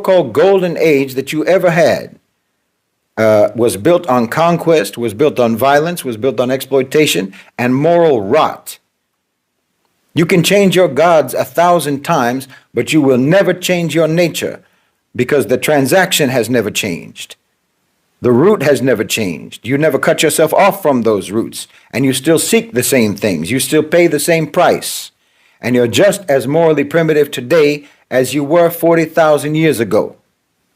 so-called golden age that you ever had was built on conquest, was built on violence, was built on exploitation and moral rot. You can change your gods 1,000 times, but you will never change your nature because the transaction has never changed. The root has never changed. You never cut yourself off from those roots, and you still seek the same things. You still pay the same price, and you're just as morally primitive today as you were 40,000 years ago.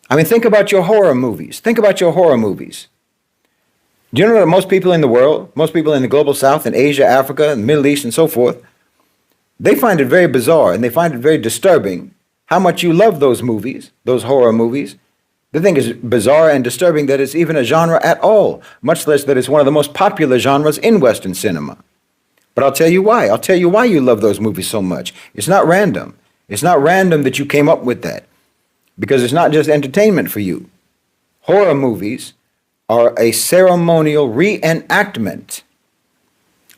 I mean, think about your horror movies. Think about your horror movies. Do you know that most people in the world, most people in the global south, in Asia, Africa, and the Middle East, and so forth, they find it very bizarre and they find it very disturbing how much you love those movies, those horror movies. They think it's bizarre and disturbing that it's even a genre at all, much less that it's one of the most popular genres in Western cinema. But I'll tell you why. I'll tell you why you love those movies so much. It's not random. It's not random that you came up with that, because it's not just entertainment for you. Horror movies are a ceremonial reenactment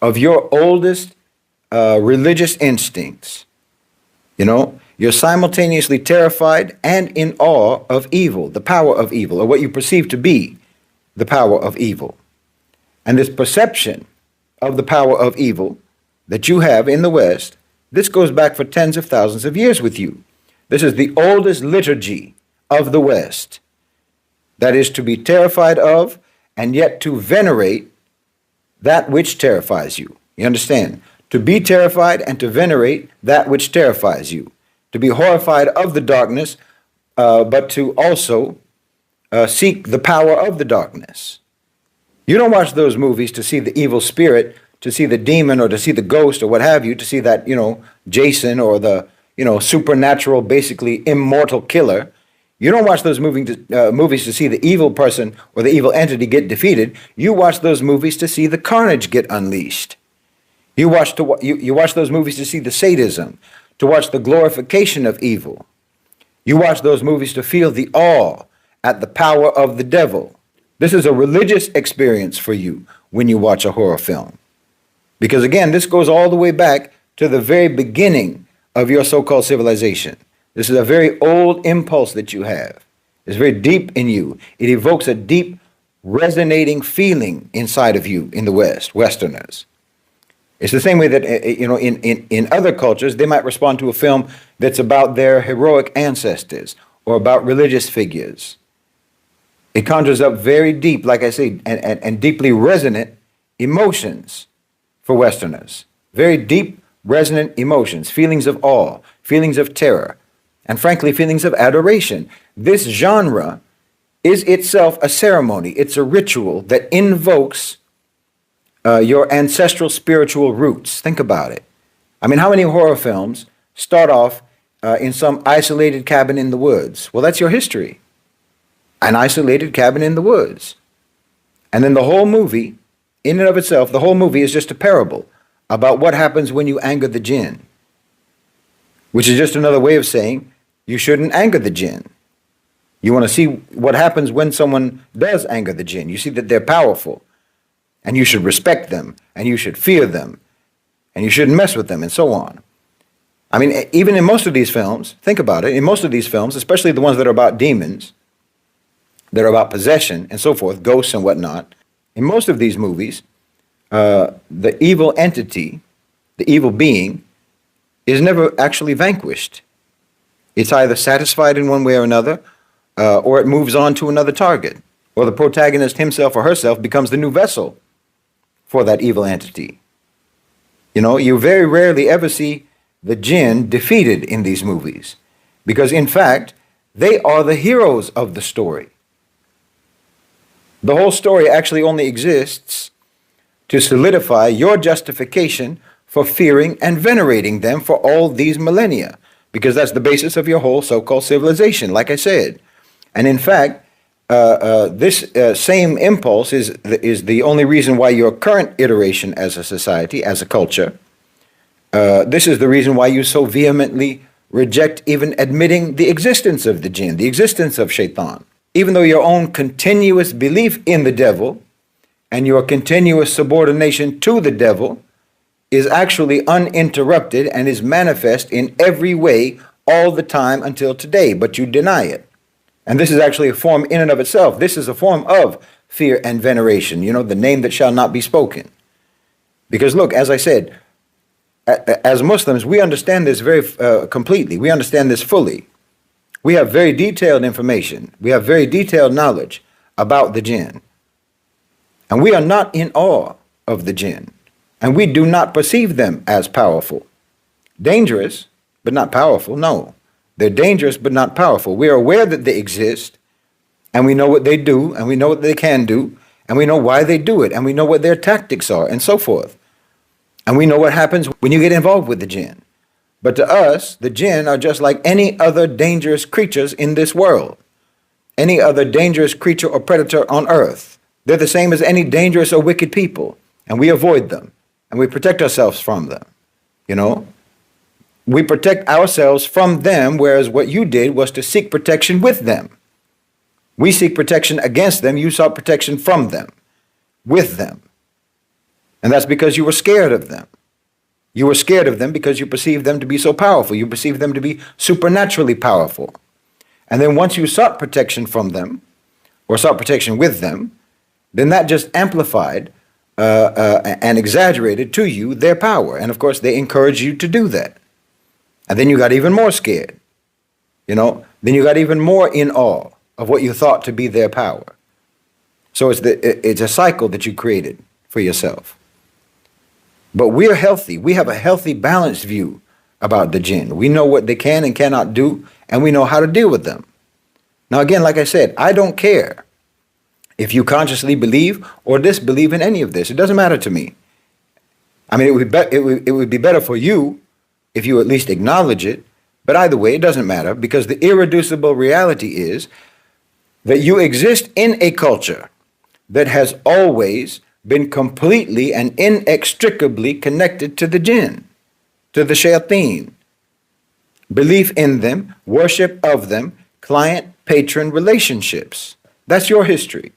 of your oldest religious instincts. You know, you're simultaneously terrified and in awe of evil, the power of evil, or what you perceive to be the power of evil. And this perception of the power of evil that you have in the West, this goes back for tens of thousands of years with you. This is the oldest liturgy of the West, that is to be terrified of and yet to venerate that which terrifies you. You understand? To be terrified and to venerate that which terrifies you. To be horrified of the darkness, but to also seek the power of the darkness. You don't watch those movies to see the evil spirit, to see the demon, or to see the ghost, or what have you, to see that, Jason, or the, supernatural, basically immortal killer. You don't watch those movies to see the evil person or the evil entity get defeated. You watch those movies to see the carnage get unleashed. You watch those movies to see the sadism, to watch the glorification of evil. You watch those movies to feel the awe at the power of the devil. This is a religious experience for you when you watch a horror film. Because again, this goes all the way back to the very beginning of your so-called civilization. This is a very old impulse that you have. It's very deep in you. It evokes a deep, resonating feeling inside of you in the West, Westerners. It's the same way that, in other cultures, they might respond to a film that's about their heroic ancestors or about religious figures. It conjures up very deep, like I say, and deeply resonant emotions for Westerners. Very deep, resonant emotions, feelings of awe, feelings of terror, and frankly, feelings of adoration. This genre is itself a ceremony. It's a ritual that invokes your ancestral spiritual roots. Think about it. I mean, how many horror films start off in some isolated cabin in the woods? Well, that's your history. An isolated cabin in the woods. And then the whole movie, in and of itself, the whole movie is just a parable about what happens when you anger the jinn, which is just another way of saying you shouldn't anger the jinn. You want to see what happens when someone does anger the jinn. You see that they're powerful, and you should respect them, and you should fear them, and you shouldn't mess with them, and so on. I mean, even in most of these films, think about it, in most of these films, especially the ones that are about demons, that are about possession and so forth, ghosts and whatnot, in most of these movies, the evil entity, the evil being, is never actually vanquished. It's either satisfied in one way or another, or it moves on to another target, or the protagonist himself or herself becomes the new vessel for that evil entity. You very rarely ever see the jinn defeated in these movies, because in fact, they are the heroes of the story. The whole story actually only exists to solidify your justification for fearing and venerating them for all these millennia, because that's the basis of your whole so-called civilization, like I said. And in fact, this same impulse is the only reason why your current iteration as a society, as a culture, this is the reason why you so vehemently reject even admitting the existence of the jinn, the existence of shaitan. Even though your own continuous belief in the devil and your continuous subordination to the devil is actually uninterrupted and is manifest in every way all the time until today, but you deny it. And this is actually a form in and of itself. This is a form of fear and veneration, the name that shall not be spoken. Because look, as I said, as Muslims, we understand this very completely. We understand this fully. We have very detailed information. We have very detailed knowledge about the jinn. And we are not in awe of the jinn. And we do not perceive them as powerful. Dangerous, but not powerful. No, they're dangerous, but not powerful. We are aware that they exist, and we know what they do, and we know what they can do, and we know why they do it, and we know what their tactics are, and so forth. And we know what happens when you get involved with the jinn. But to us, the jinn are just like any other dangerous creatures in this world, any other dangerous creature or predator on earth. They're the same as any dangerous or wicked people, and we avoid them, and we protect ourselves from them. We protect ourselves from them, whereas what you did was to seek protection with them. We seek protection against them. You sought protection from them, with them. And that's because you were scared of them. You were scared of them because you perceived them to be so powerful. You perceived them to be supernaturally powerful. And then once you sought protection from them, or sought protection with them, then that just amplified and exaggerated to you their power. And of course, they encouraged you to do that. And then you got even more scared. Then you got even more in awe of what you thought to be their power. So it's a cycle that you created for yourself. But we're healthy. We have a healthy, balanced view about the jinn. We know what they can and cannot do, and we know how to deal with them. Now, again, like I said, I don't care if you consciously believe or disbelieve in any of this. It doesn't matter to me. I mean, it would be better for you if you at least acknowledge it. But either way, it doesn't matter, because the irreducible reality is that you exist in a culture that has always been completely and inextricably connected to the jinn, to the shayateen. Belief in them, worship of them, client-patron relationships. That's your history.